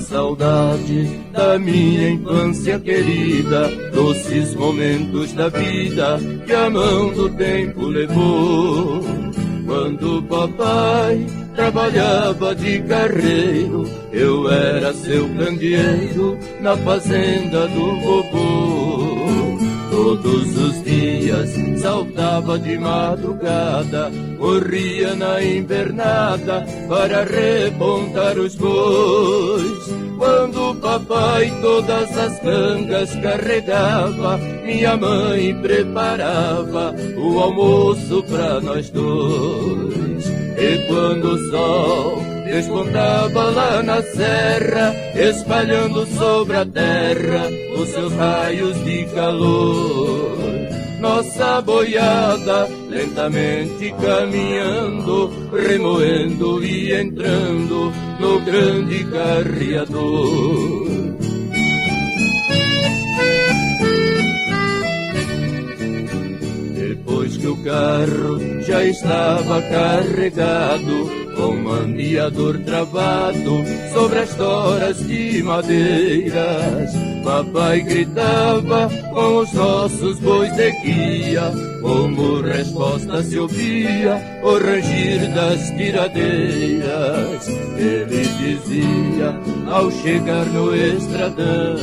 saudade da minha infância querida, doces momentos da vida que a mão do tempo levou. Quando papai trabalhava de carreiro, eu era seu candeeiro na fazenda do vovô. Todos os dias saltava de madrugada, corria na invernada para repontar os bois. Quando papai todas as cangas carregava, minha mãe preparava o almoço pra nós dois. E quando o sol despontava lá na serra, espalhando sobre a terra os seus raios de calor, nossa boiada lentamente caminhando, remoendo e entrando no grande carreador. Depois que o carro já estava carregado, com mandeador travado sobre as toras de madeiras, papai gritava com os nossos bois de guia, como resposta se ouvia o rangir das tiradeiras. Ele dizia ao chegar no estradão: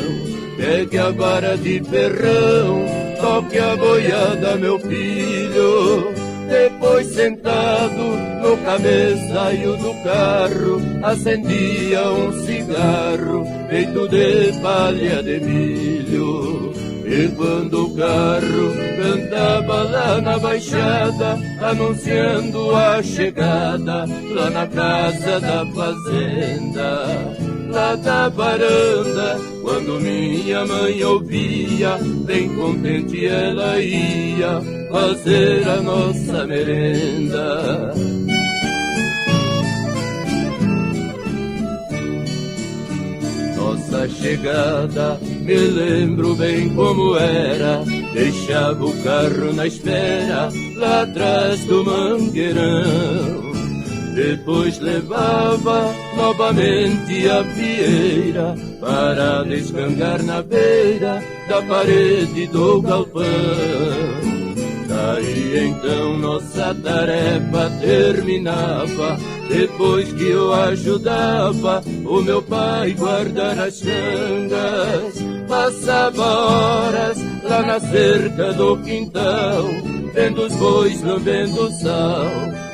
pegue a vara de ferrão, toque a boiada, meu filho. Depois, sentado no cabeçalho do carro, acendia um cigarro feito de palha de milho. E quando o carro cantava lá na baixada, anunciando a chegada lá na casa da fazenda, lá da varanda, quando minha mãe ouvia, bem contente ela ia fazer a nossa merenda. Nossa chegada, me lembro bem como era, deixava o carro na espera, lá atrás do mangueirão. Depois levava novamente a fieira para descangar na beira da parede do galpão. Daí então nossa tarefa terminava, depois que eu ajudava o meu pai guardar as cangas. Passava horas lá na cerca do quintal, vendo os bois lambendo sal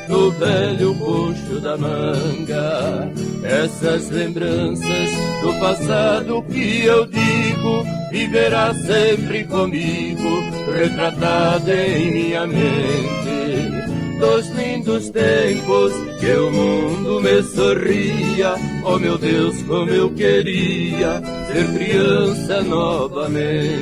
no velho bucho da manga. Essas lembranças do passado que eu digo viverá sempre comigo, retratada em minha mente, dos lindos tempos que o mundo me sorria. Oh meu Deus, como eu queria ser criança novamente.